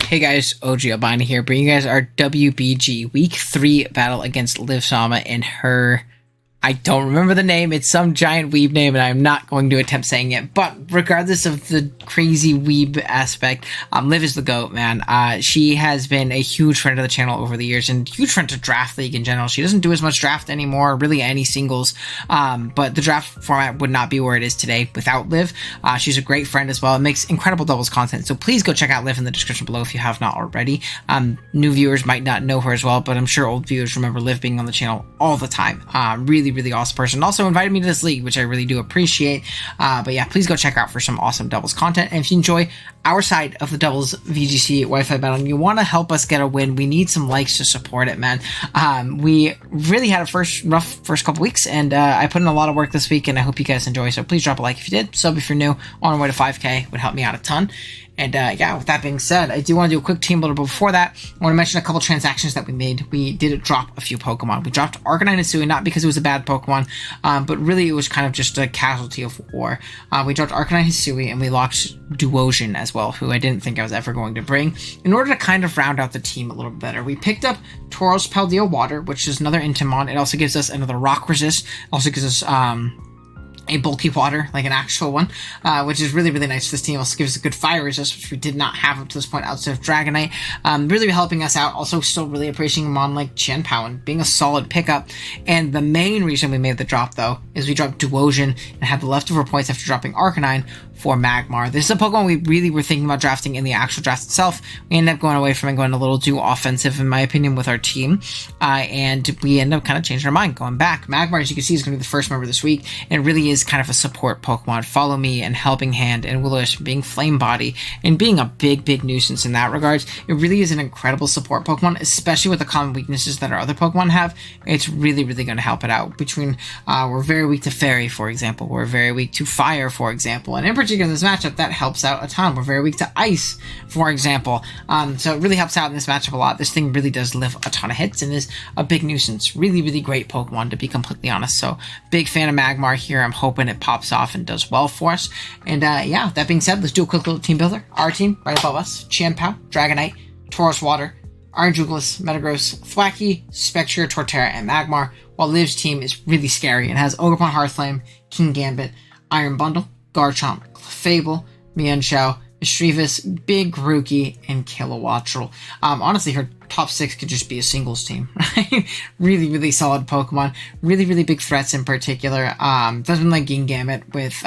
Hey guys, OGalbina here, bringing you guys our WBG Week 3 battle against Liv Sama and her... I don't remember the name. It's some giant weeb name, and I'm not going to attempt saying it. But regardless of the crazy weeb aspect, Liv is the GOAT, man. She has been a huge friend of the channel over the years, and huge friend to Draft League in general. She doesn't do as much draft anymore, really any singles. But the draft format would not be where it is today without Liv. She's a great friend as well. It makes incredible doubles content. So please go check out Liv in the description below if you have not already. New viewers might not know her as well, but I'm sure old viewers remember Liv being on the channel all the time. Really awesome person. Also invited me to this league, which I really do appreciate. But yeah, please go check out for some awesome doubles content. And if you enjoy our side of the doubles VGC Wi-Fi battle and you want to help us get a win, we need some likes to support it, man. We really had a rough first couple weeks, and I put in a lot of work this week, and I hope you guys enjoy. So please drop a like if you did. Sub if you're new. On our way to 5K would help me out a ton. And yeah, with that being said, I do want to do a quick team builder. But before that, I want to mention a couple transactions that we made. We did drop a few Pokemon. We dropped Arcanine and Sui, not because it was a bad Pokemon, but really it was kind of just a casualty of war. We dropped Arcanine and Sui, and we locked Duosion as well, who I didn't think I was ever going to bring, in order to kind of round out the team a little bit better. We picked up Tauros Paldea Water, which is another Intimon. It also gives us another Rock Resist. It also gives us a bulky water, like an actual one, which is really nice for this team. Also gives us a good fire resist, which we did not have up to this point outside of Dragonite. Really helping us out. Also still really appreciating Mon like Qianpao and being a solid pickup. And the main reason we made the drop, though, is we dropped Duosion and had the leftover points after dropping Arcanine for Magmar. This is a Pokemon we really were thinking about drafting in the actual draft itself. We ended up going away from it, going a little too offensive, in my opinion, with our team. And we ended up kind of changing our mind, going back. Magmar, as you can see, is going to be the first member this week, and it really is kind of a support Pokemon. Follow Me and Helping Hand and Willowish being Flame Body and being a big nuisance in that regards. It really is an incredible support Pokemon, especially with the common weaknesses that our other Pokemon have. It's really going to help it out. Between we're very weak to Fairy, for example. We're very weak to Fire, for example. And in particular in this matchup, that helps out a ton. We're very weak to Ice, for example. So it really helps out in this matchup a lot. This thing really does live a ton of hits and is a big nuisance. Really great Pokemon, to be completely honest. So big fan of Magmar here. I'm hoping it pops off and does well for us. And yeah, that being said, let's do a quick little team builder. Our team, right above us: Qianpao, Dragonite, Tauros Water, Iron Jugulis, Metagross, Thwackey, Spectre, Torterra, and Magmar, while Liv's team is really scary and has Ogerpon, Hearthflame, King Gambit, Iron Bundle, Garchomp, Fable, Mienshao, Mischievous, Big Grookey, and Kilowattrel. Honestly, her top 6 could just be a singles team, right? really solid Pokemon. Really big threats in particular. Doesn't like Gingambit with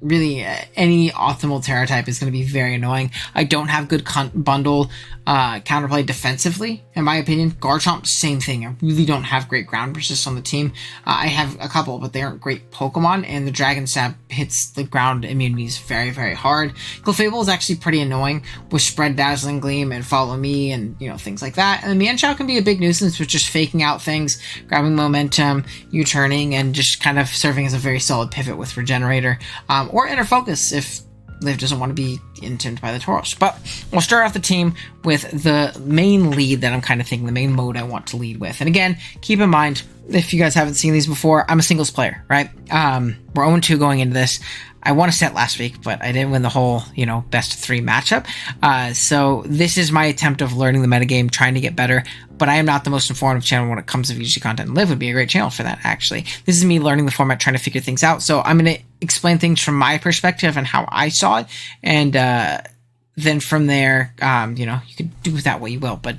really any optimal Terra type is going to be very annoying. I don't have good bundle counterplay defensively, in my opinion. Garchomp, same thing. I really don't have great ground resist on the team. I have a couple, but they aren't great Pokemon, and the Dragon Stab hits the ground immunities very hard. Clefable is actually pretty annoying with Spread, Dazzling Gleam, and Follow Me, and things like that. And the Mienshao can be a big nuisance with just faking out things, grabbing momentum, U-turning, and just kind of serving as a very solid pivot with Regenerator, or Inner Focus if Liv doesn't want to be intimidated by the Tauros. But we'll start off the team with the main lead that I'm kind of thinking, the main mode I want to lead with. And again, keep in mind, if you guys haven't seen these before, I'm a singles player, right? We're 0-2 going into this. I won a set last week, but I didn't win the whole, best of 3 matchup. So this is my attempt of learning the metagame, trying to get better, but I am not the most informative channel when it comes to VGC content. Liv would be a great channel for that, actually. This is me learning the format, trying to figure things out. So I'm going to explain things from my perspective and how I saw it, and then from there, you could do with that what you will, but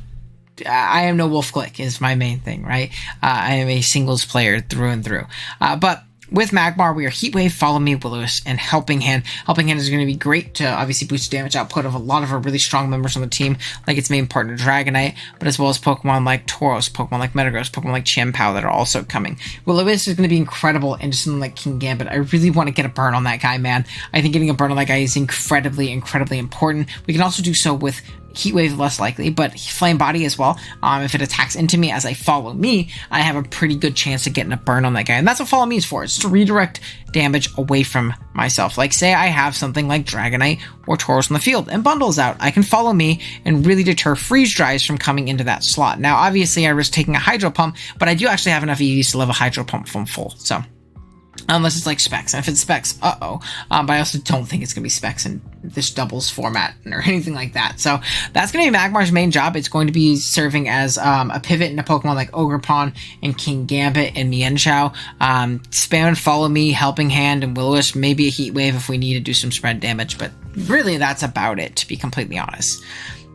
I am no Wolf Click is my main thing, right? I am a singles player through and through. But with Magmar, we are Heat Wave, Follow Me, Willowish, and Helping Hand. Helping Hand is going to be great to obviously boost damage output of a lot of our really strong members on the team, like its main partner Dragonite, but as well as Pokemon like Tauros, Pokemon like Metagross, Pokemon like Qianpao that are also coming. Willowish is going to be incredible, and just something like King Gambit. I really want to get a burn on that guy, man. I think getting a burn on that guy is incredibly important. We can also do so with Heat Wave, less likely, but Flame Body as well. If it attacks into me as I Follow Me, I have a pretty good chance of getting a burn on that guy, and that's what Follow Me is for. It's to redirect damage away from myself. Like, say I have something like Dragonite or Tauros on the field, and Bundle's out. I can Follow Me and really deter Freeze Dries from coming into that slot. Now, obviously, I risk taking a Hydro Pump, but I do actually have enough EVs to live a Hydro Pump from full, so Unless it's like Specs. And if it's Specs, but I also don't think it's going to be Specs in this doubles format or anything like that. So that's going to be Magmar's main job. It's going to be serving as a pivot into Pokemon like Ogerpon and King Gambit and Mienshao. Spam and Follow Me, Helping Hand, and Will-O-Wisp, maybe a Heat Wave if we need to do some spread damage, but really that's about it, to be completely honest.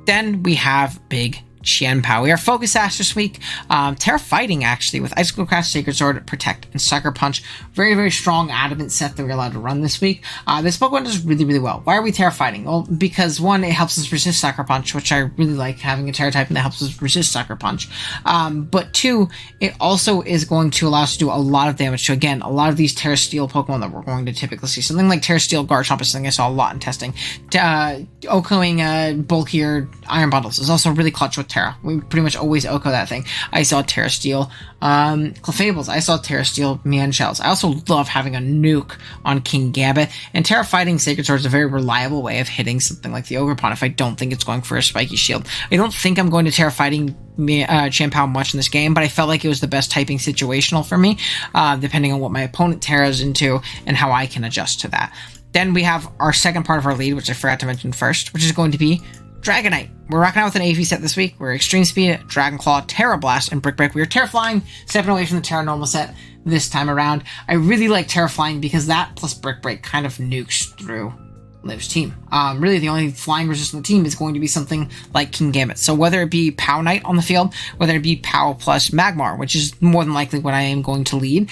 Then we have Big Qianpao. We are Focus Sash this week. Terra Fighting, actually, with Icicle Crash, Sacred Sword, Protect, and Sucker Punch. Very, very strong Adamant set that we're allowed to run this week. This Pokemon does really, really well. Why are we Terra Fighting? Well, because one, it helps us resist Sucker Punch, which I really like, having a Terra typing that helps us resist Sucker Punch. But two, it also is going to allow us to do a lot of damage to, again, a lot of these Terra Steel Pokemon that we're going to typically see. Something like Terra Steel Garchomp is something I saw a lot in testing. Okoing bulkier Iron Bundles is also really clutch with Terra. We pretty much always Oko that thing. I saw Terra Steel Clefables. I saw Terra Steel Mienshells. I also love having a nuke on King Gambit. And Terra Fighting Sacred Sword is a very reliable way of hitting something like the Ogerpon if I don't think it's going for a spiky shield. I don't think I'm going to Terra Fighting Qianpao much in this game, but I felt like it was the best typing situational for me, depending on what my opponent Terra's into and how I can adjust to that. Then we have our second part of our lead, which I forgot to mention first, which is going to be Dragonite. We're rocking out with an AV set this week. We're Extreme Speed, Dragon Claw, Terra Blast, and Brick Break. We are Terra Flying, stepping away from the Terra Normal set this time around. I really like Terra Flying because that plus Brick Break kind of nukes through Liv's team. Really, the only flying resist on the team is going to be something like King Gambit. So whether it be Pow Knight on the field, whether it be Pow plus Magmar, which is more than likely what I am going to lead,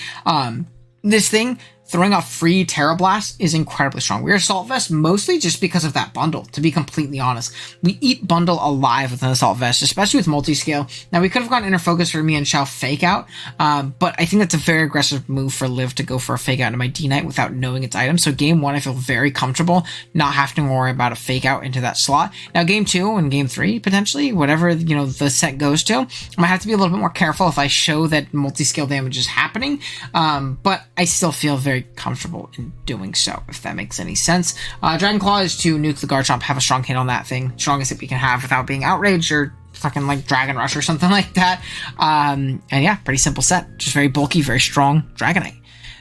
this thing throwing off free Terra Blast is incredibly strong. We are Assault Vest mostly just because of that bundle, to be completely honest. We eat bundle alive with an Assault Vest, especially with multi-scale. Now, we could have gone Inner Focus for Mienshao Fake Out, but I think that's a very aggressive move for Liv to go for a Fake Out into my D-Knight without knowing its item. So game 1, I feel very comfortable not having to worry about a Fake Out into that slot. Now, game 2 and game 3, potentially, whatever, the set goes to, I might have to be a little bit more careful if I show that multi-scale damage is happening, but I still feel very comfortable in doing so, if that makes any sense. Dragon Claw is to nuke the Garchomp, have a strong hit on that thing, strongest hit we can have without being outraged or fucking like Dragon Rush or something like that. And yeah, pretty simple set, just very bulky, very strong Dragonite.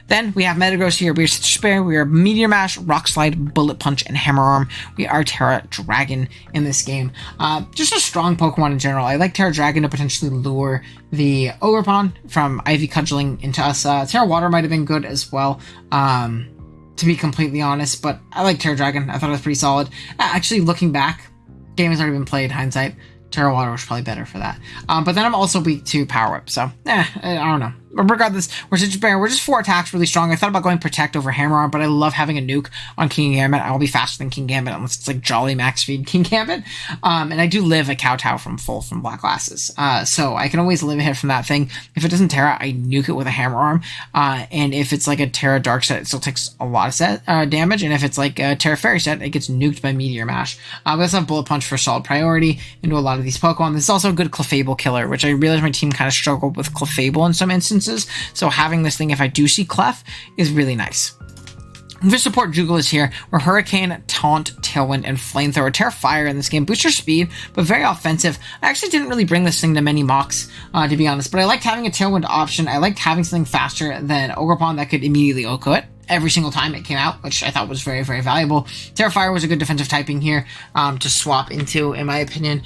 Then we have Metagross here. We are Spare, we are Meteor Mash, Rock Slide, Bullet Punch, and Hammer Arm. We are Terra Dragon in this game. Just a strong Pokemon in general. I like Terra Dragon to potentially lure the Ogerpon from Ivy Cudgeling into us. Terra Water might have been good as well, to be completely honest, but I like Terra Dragon. I thought it was pretty solid. Actually, looking back, game has already been played, hindsight. Terra Water was probably better for that. But then I'm also weak to Power Whip, so I don't know. Regardless, we're Citrus Bear. We're just 4 attacks, really strong. I thought about going Protect over Hammer Arm, but I love having a nuke on King Gambit. I'll be faster than King Gambit unless it's like Jolly Max Speed King Gambit. And I do live a Kowtow from Black Glasses. So I can always live a hit from that thing. If it doesn't Terra, I nuke it with a Hammer Arm. And if it's like a Terra Dark set, it still takes a lot of damage. And if it's like a Terra Fairy set, it gets nuked by Meteor Mash. We also have Bullet Punch for solid priority into a lot of these Pokemon. This is also a good Clefable killer, which I realize my team kind of struggled with Clefable in some instances. So having this thing, if I do see Clef, is really nice. For support, Jugal is here. We're Hurricane, Taunt, Tailwind, and Flamethrower. Terra Fire in this game. Booster speed, but very offensive. I actually didn't really bring this thing to many mocks, to be honest, but I liked having a Tailwind option. I liked having something faster than Ogerpon that could immediately Oko it every single time it came out, which I thought was very, very valuable. Terra Fire was a good defensive typing here to swap into, in my opinion,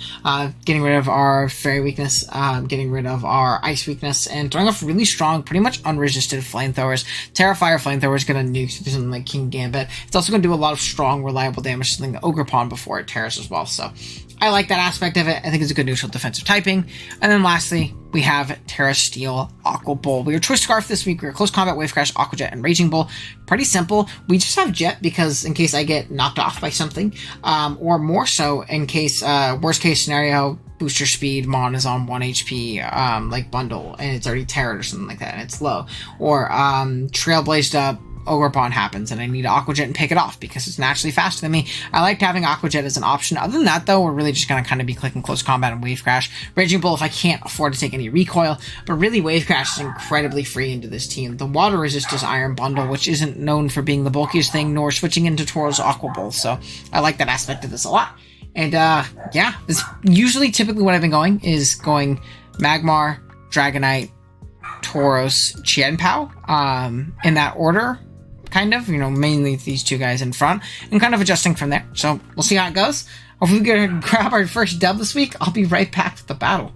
getting rid of our Fairy weakness, getting rid of our Ice weakness, and throwing off really strong, pretty much unresisted Flamethrowers. Terra Fire Flamethrower is going to nuke something like King Gambit. It's also going to do a lot of strong, reliable damage to something like Ogerpon before it tears as well, so I like that aspect of it. I think it's a good neutral defensive typing. And then lastly, we have Terra Steel, Aqua Bull. We are Twist Scarf this week. We are Close Combat, Wave Crash, Aqua Jet, and Raging Bull. Pretty simple. We just have Jet because in case I get knocked off by something, or more so in case, worst case scenario, Booster Speed, Mon is on 1 HP, like Bundle, and it's already Terra or something like that, and it's low. Or Trailblazed Up, Ogerpon happens and I need to Aqua Jet and pick it off because it's naturally faster than me. I liked having Aqua Jet as an option. Other than that, though, we're really just going to kind of be clicking Close Combat and Wave Crash. Raging Bull if I can't afford to take any recoil, but really Wave Crash is incredibly free into this team. The Water Resist is Iron Bundle, which isn't known for being the bulkiest thing, nor switching into Tauros Aqua Bull, so I like that aspect of this a lot. And yeah, this typically what I've been going is going Magmar, Dragonite, Tauros, Chien-Pao, in that order, kind of, you know, mainly these two guys in front, and kind of adjusting from there. So we'll see how it goes. If we can grab our first dub this week, I'll be right back to the battle.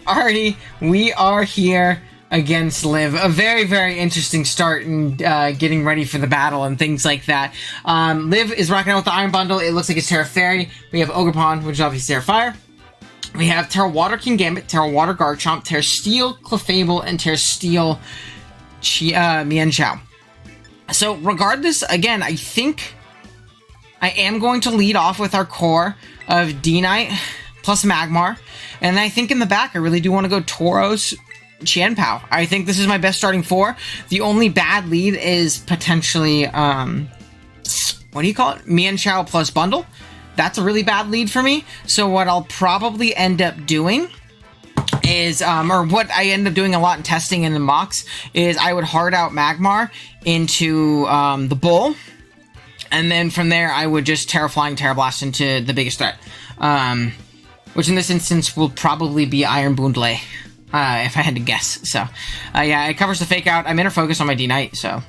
Alrighty, we are here against Liv. A very, very interesting start in getting ready for the battle and things like that. Liv is rocking out with the Iron Bundle. It looks like it's Terra Fairy. We have Ogerpon, which is obviously Terra Fire. We have Terra Water Kingambit, Terra Water Garchomp, Terra Steel Clefable, and Terra Steel Mienshao. So regardless, again, I think I am going to lead off with our core of D-Knight plus Magmar. And I think in the back, I really do want to go Tauros, Chien-Pao. I think this is my best starting four. The only bad lead is potentially, what do you call it? Mienshao plus Bundle. That's a really bad lead for me. So what I'll probably end up doing is, or what I end up doing a lot in testing and in mocks, is I would hard out Magmar into the Bull. And then from there, I would just Terra Flying, Terra Blast into the biggest threat. Which in this instance will probably be Iron Boondlay, if I had to guess. So, yeah, it covers the Fake Out. I'm Inner Focus on my D-Knight, so...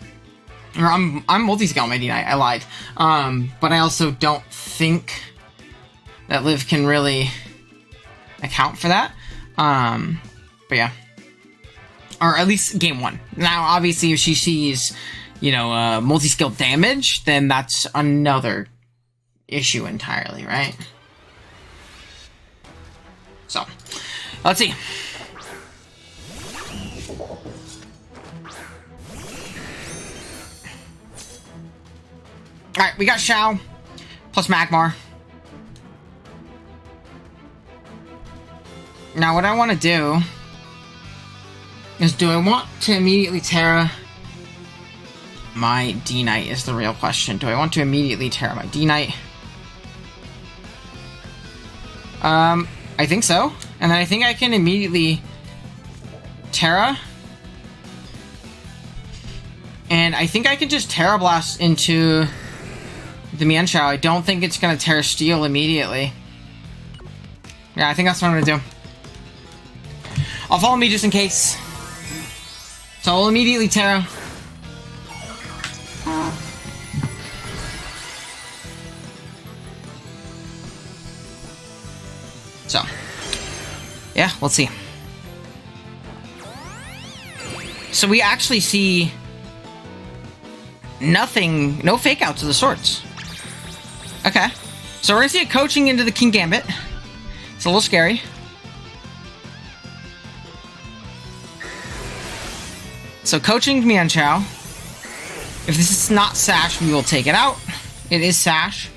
Or I'm multi-scale on my D-Knight, I lied. But I also don't think that Liv can really account for that. But yeah. Or at least game one. Now, obviously, if she sees, you know, multi-scale damage, then that's another issue entirely, right? So, let's see. Alright, we got Xiao plus Magmar. Now, what I want to do is, do I want to immediately Terra my D-Knight is the real question. Do I want to immediately Terra my D-Knight? I think so. And then I think I can immediately Terra. And I think I can just Terra Blast into the Mienshao. I don't think it's going to Terra Steel immediately. Yeah, I think that's what I'm going to do. I'll follow me just in case. So I'll immediately Terra. So, yeah, let's see. So we actually see nothing, no fake outs of the sorts. Okay, so we're gonna see it coaching into the Kingambit. It's a little scary. So coaching Mienshao. If this is not Sash, we will take it out. It is Sash.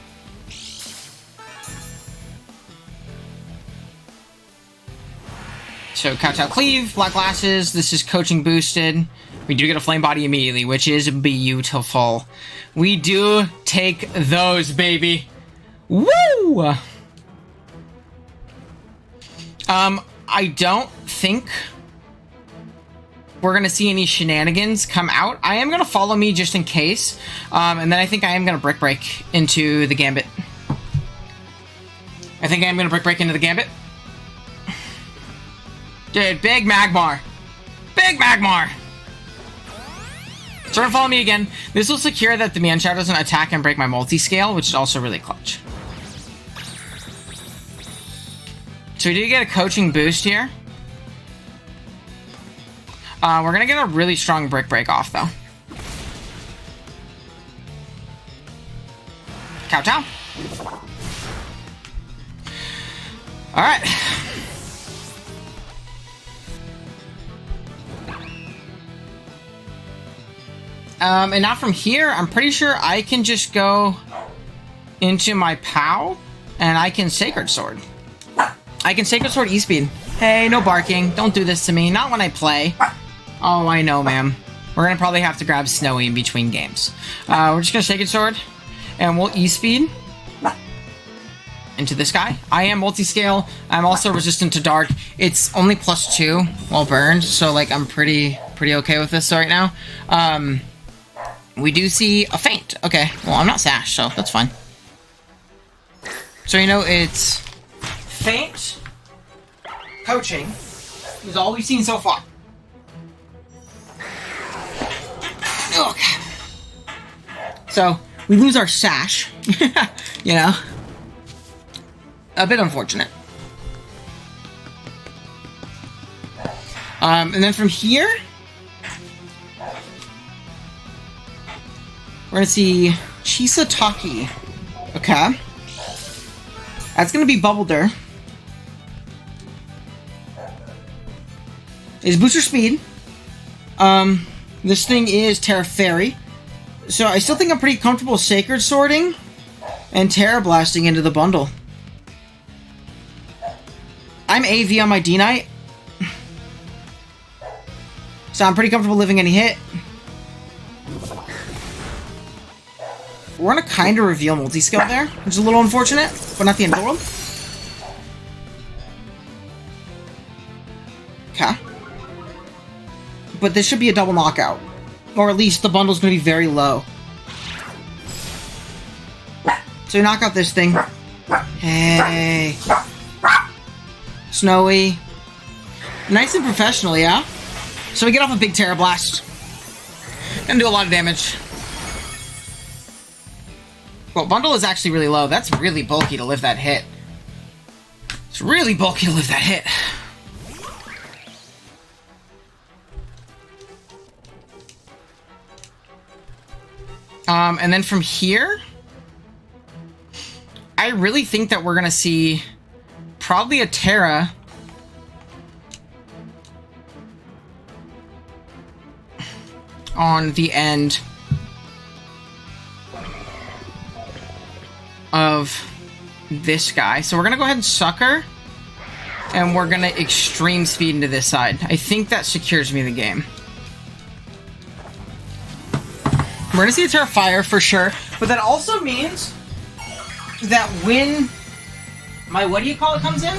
So Kowtow Cleave, Black Glasses, this is coaching boosted. We do get a Flame Body immediately, which is beautiful. We do take those, baby. Woo! I don't think we're gonna see any shenanigans come out. I am gonna follow me just in case. And then I think I am gonna Brick Break into the Gambit. I think I am gonna Brick Break into the Gambit. Dude, big Magmar. Big Magmar! So we're gonna follow me again. This will secure that the Mienshao doesn't attack and break my multi-scale, which is also really clutch. So we do get a coaching boost here. We're gonna get a really strong Brick Break off, though. Kowtow. Alright. And now from here, I'm pretty sure I can just go into my POW, and I can Sacred Sword. I can Sacred Sword E-Speed. Hey, no barking. Don't do this to me. Not when I play. Oh, I know, ma'am. We're gonna probably have to grab Snowy in between games. We're just gonna Sacred Sword, and we'll E-Speed into this guy. I am multi-scale. I'm also resistant to dark. It's only +2 while burned, so like I'm pretty okay with this right now. We do see a feint. Okay, well, I'm not Sash, so that's fine. So, you know, it's feint, coaching, is all we've seen so far. Okay. So, we lose our sash. You know? A bit unfortunate. And then from here, we're gonna see Chisataki. Okay. That's gonna be Bubbledur. Is booster speed. This thing is Terra Fairy. So I still think I'm pretty comfortable Sacred Swording and Terra Blasting into the bundle. I'm AV on my D-Knight. So I'm pretty comfortable living any hit. We're gonna kind of reveal multi-skill there, which is a little unfortunate, but not the end of the world. Okay. But this should be a double knockout. Or at least the bundle's gonna be very low. So you knock out this thing. Hey. Snowy. Nice and professional, yeah? So we get off a big Terra Blast. Gonna do a lot of damage. Well, bundle is actually really low. That's really bulky to live that hit. It's really bulky to live that hit. And then from here, I really think that we're gonna see probably a Terra. On the end of this guy. So we're gonna go ahead and Sucker, and we're gonna Extreme Speed into this side. I think that secures me the game. We're gonna see a Terra Fire for sure, but that also means that when my comes in,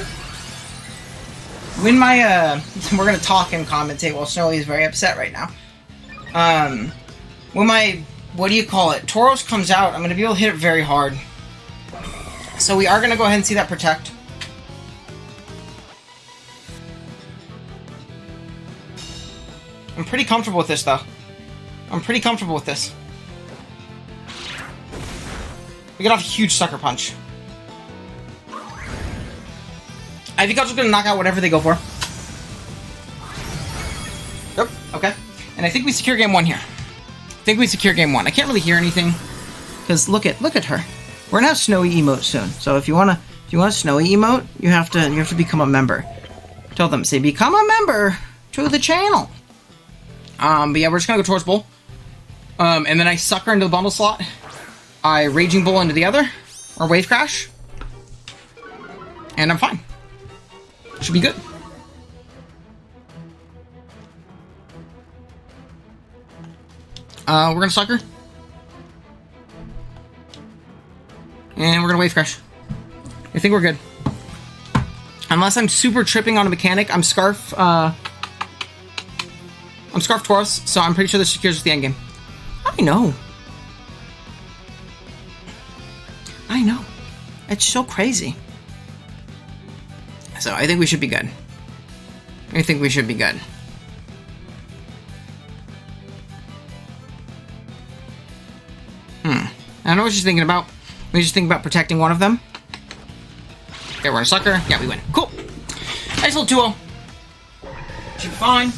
when my we're gonna talk and commentate while Snowy is very upset right now. When my Tauros comes out, I'm gonna be able to hit it very hard. So we are gonna go ahead and see that Protect. I'm pretty comfortable with this though. I'm pretty comfortable with this. We get off a huge Sucker Punch. I think I'm just gonna knock out whatever they go for. Yep, okay. And I think we secure game one here. I think we secure game one. I can't really hear anything. Because look at her. We're gonna have Snowy emote soon. So if you want a Snowy emote, you have to become a member. Tell them, say become a member to the channel. But yeah, we're just gonna go towards Bull. And then I Sucker into the bundle slot. I Raging Bull into the other. Or Wave Crash. And I'm fine. Should be good. We're gonna Sucker. And we're gonna Wave Crash. I think we're good. Unless I'm super tripping on a mechanic, I'm Scarf Tauros, so I'm pretty sure this secures the endgame. I know. It's so crazy. So I think we should be good. I don't know what she's thinking about. Maybe she's thinking about protecting one of them. Okay, we're gonna Sucker. Yeah, we win. Cool. Nice little 2-0. Should be fine.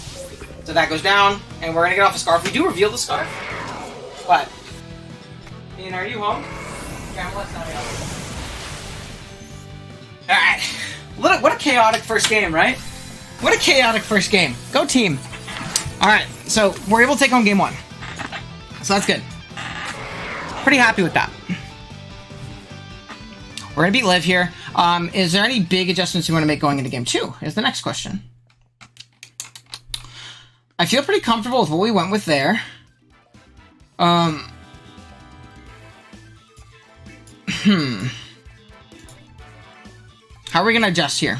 So that goes down, and we're gonna get off a Scarf. We do reveal the Scarf. But, Ian, are you home? Okay, let's not be home. Alright. What a chaotic first game, right? What a chaotic first game. Go team. Alright, so we're able to take on game one. So that's good. Pretty happy with that. We're gonna beat Liv here. Is there any big adjustments you want to make going into game two? Is the next question. I feel pretty comfortable with what we went with there. How are we gonna adjust here?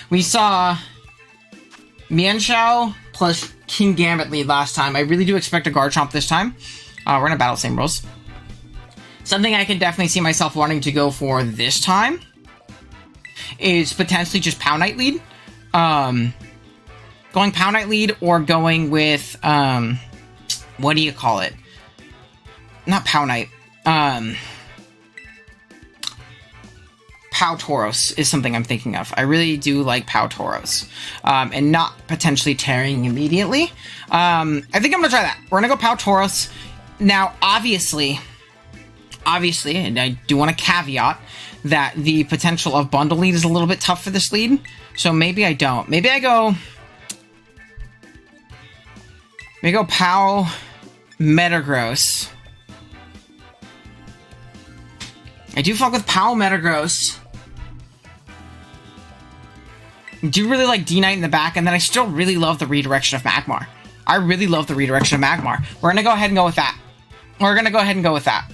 We saw Mienshao plus King Gambit lead last time. I really do expect a Garchomp this time. We're gonna battle same rules. Something I can definitely see myself wanting to go for this time is potentially just Pound Knight lead. Going Pound Knight lead or going with what do you call it? Not Pow Knight. Pow Tauros is something I'm thinking of. I really do like Pow Tauros. And not potentially tearing immediately. I think I'm gonna try that. We're gonna go Pow Tauros. Now, obviously, and I do want to caveat that the potential of bundle lead is a little bit tough for this lead. So maybe I don't. Maybe I go Pow Metagross. I do fuck with Pow Metagross. I do really like D-Knight in the back, and then I still really love the redirection of Magmar. I really love the redirection of Magmar. We're gonna go ahead and go with that.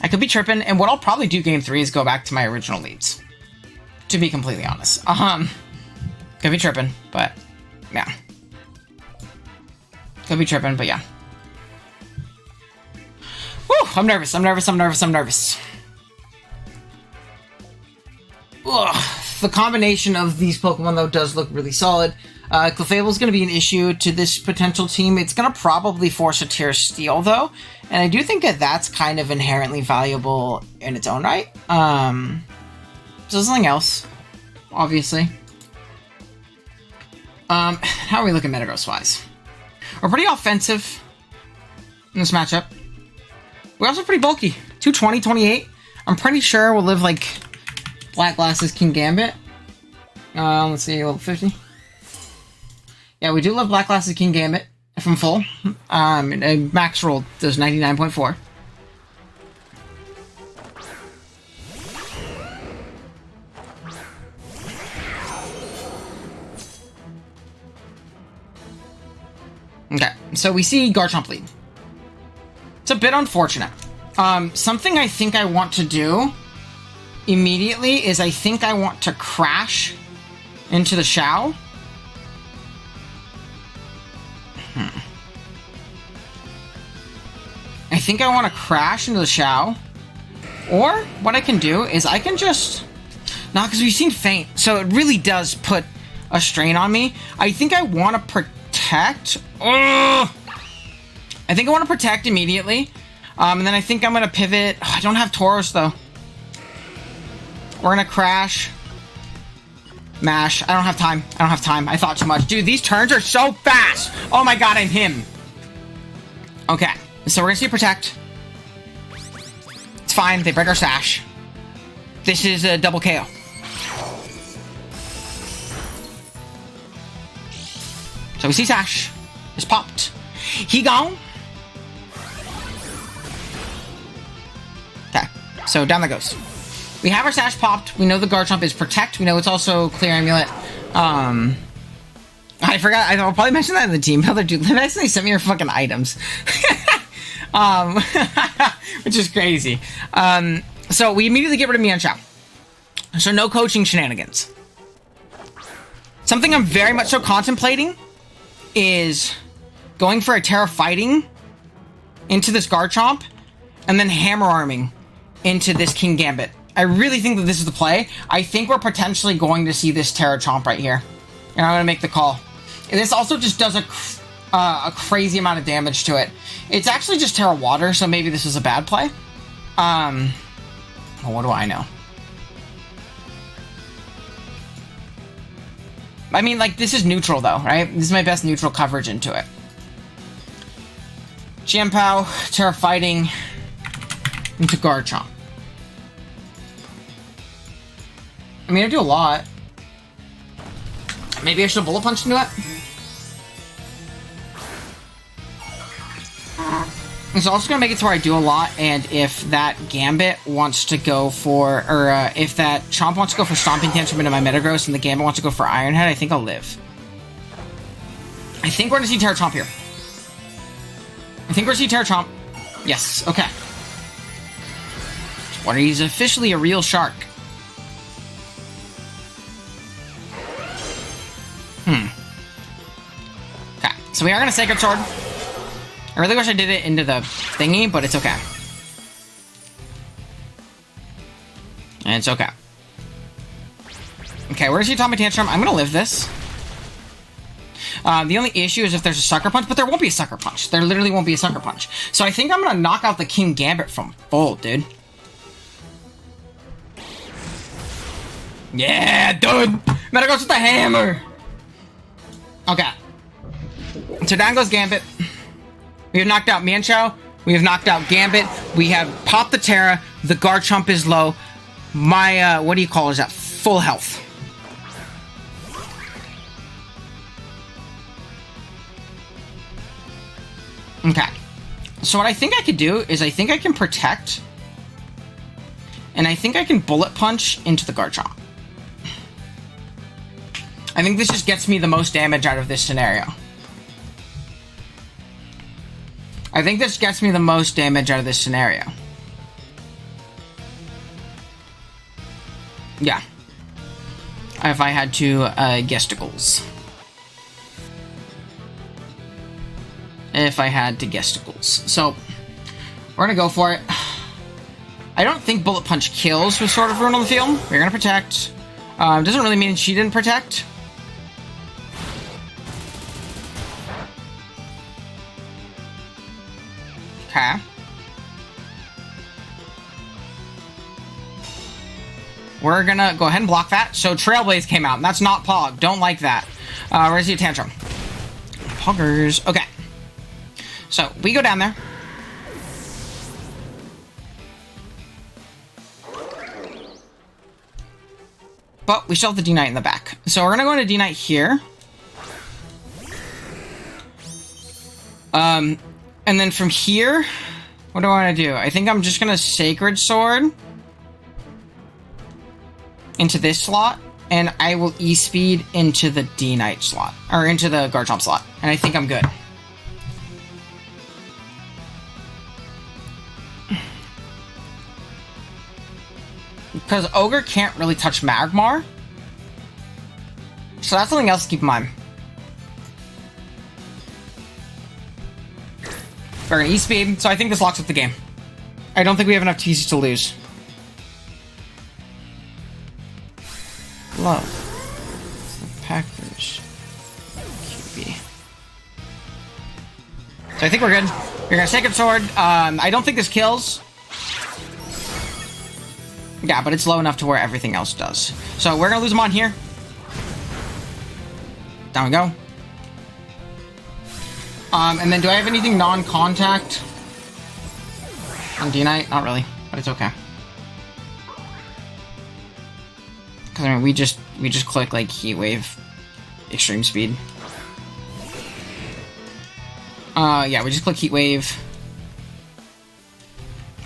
I could be tripping, and what I'll probably do game 3 is go back to my original leads. To be completely honest. Could be tripping, but yeah. Could be tripping, but yeah. Woo! I'm nervous. Ugh. The combination of these Pokemon, though, does look really solid. Clefable is going to be an issue to this potential team. It's going to probably force a Tear Steel, though. And I do think that that's kind of inherently valuable in its own right. So something else, obviously. How are we looking Metagross-wise? We're pretty offensive in this matchup. We're also pretty bulky. 220, 28. I'm pretty sure we'll live like Black Glasses King Gambit. Let's see, level 50. Yeah, we do love Black Glasses King Gambit if I'm full. Max roll does 99.4. Okay, so we see Garchomp lead. It's a bit unfortunate. Something I think I want to do immediately is I think I want to crash into the Shao. I think I want to crash into the Shao. Or what I can do is I can just... Nah, because we've seen Feint, so it really does put a strain on me. I think I want to protect... Ugh! I think I want to protect immediately. And then I think I'm going to pivot. Oh, I don't have Tauros, though. We're going to crash. Mash. I don't have time. I thought too much. Dude, these turns are so fast. Oh my god, I'm him. Okay. So we're going to see protect. It's fine. They break our Sash. This is a double KO. So we see Sash. It's popped. He gone. Okay. So down that goes. We have our Sash popped. We know the Garchomp is Protect. We know it's also Clear Amulet. I forgot. I'll probably mention that in the team builder. Dude, Liv actually sent me your fucking items. Which is crazy. So we immediately get rid of Mienshao. So no coaching shenanigans. Something I'm very much so contemplating is going for a Terra Fighting into this Garchomp and then Hammer Arming into this King Gambit. I really think that this is the play. I think we're potentially going to see this Terra Chomp right here. And I'm going to make the call. And this also just does a crazy amount of damage to it. It's actually just Terra Water, so maybe this is a bad play. Well, what do I know? I mean, like, this is neutral, though, right? This is my best neutral coverage into it. Chien-Pao, Terra Fighting, into Garchomp. I mean, I do a lot. Maybe I should Bullet Punch into it? It's also going to make it to where I do a lot, and if that Gambit wants to go for, or if that Chomp wants to go for Stomping Tantrum into my Metagross and the Gambit wants to go for Iron Head, I think I'll live. I think we're going to see Terra Chomp here. I think we're going to see Terra Chomp. Yes, okay. What, he's officially a real shark. Okay, so we are going to Sacred Sword. I really wish I did it into the thingy, but it's okay. And it's okay. Okay, where's your Tommy Tantrum? I'm gonna live this. The only issue is if there's a Sucker Punch, but there won't be a Sucker Punch. There literally won't be a Sucker Punch. So I think I'm gonna knock out the King Gambit from full, dude. Yeah, dude! Metagross with the hammer! Okay. So down goes Gambit. We have knocked out Mienshao. We have knocked out Gambit. We have popped the Terra. The Garchomp is low. My, what do you call it? Is that full health? Okay. So what I think I could do is I think I can protect. And I think I can Bullet Punch into the Garchomp. I think this just gets me the most damage out of this scenario. I think this gets me the most damage out of this scenario. Yeah. If I had to, guesticles. If I had to guesticles. So, we're gonna go for it. I don't think Bullet Punch kills with Sword of Ruin on the field. We're gonna protect. Doesn't really mean she didn't protect. Okay. We're gonna go ahead and block that. So Trailblaze came out, and that's not Pog. Don't like that. Where's the Tantrum? Poggers. Okay. So we go down there. But we still have the D-Knight in the back. So we're gonna go into D-Knight here. And then from here, what do I want to do? I think I'm just gonna Sacred Sword into this slot, and I will E-Speed into the D-Knight slot, or into the Garchomp slot, and I think I'm good. Because Ogre can't really touch Magmar, so that's something else to keep in mind. We're gonna E-Speed, so I think this locks up the game. I don't think we have enough TCs to lose. Love. The Packers. QB. So I think we're good. We're gonna Sacred Sword. I don't think this kills. Yeah, but it's low enough to where everything else does. So we're gonna lose him on here. Down we go. And then do I have anything non-contact on D-Knight? Not really, but it's okay. Because I mean, we just click like Heat Wave, Extreme Speed. Yeah, we just click Heat Wave.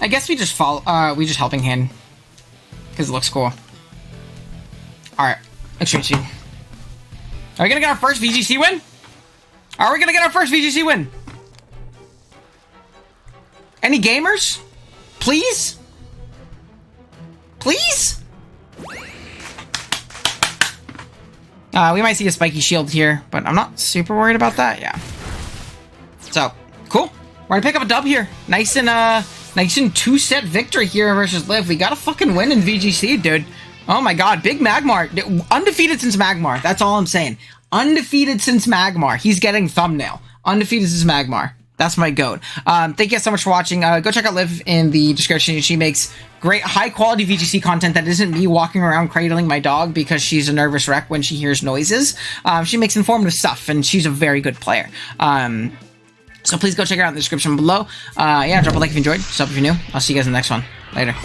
I guess we just follow. We just Helping Hand because it looks cool. All right, Extreme Speed. Are we gonna get our first VGC win? Are we gonna get our first VGC win? Any gamers? Please? Please? We might see a spiky shield here, but I'm not super worried about that. Yeah. So, cool. We're gonna pick up a dub here. Nice and 2-set victory here versus Liv. We got a fucking win in VGC, dude. Oh my god, big Magmar. Undefeated since Magmar. That's all I'm saying. Undefeated since Magmar. He's getting thumbnail. Undefeated since Magmar. That's my goat. Thank you guys so much for watching. Go check out Liv in the description. She makes great, high-quality VGC content that isn't me walking around cradling my dog because she's a nervous wreck when she hears noises. She makes informative stuff, and she's a very good player. So please go check her out in the description below. Yeah, drop a like if you enjoyed. Sub if you're new. I'll see you guys in the next one. Later.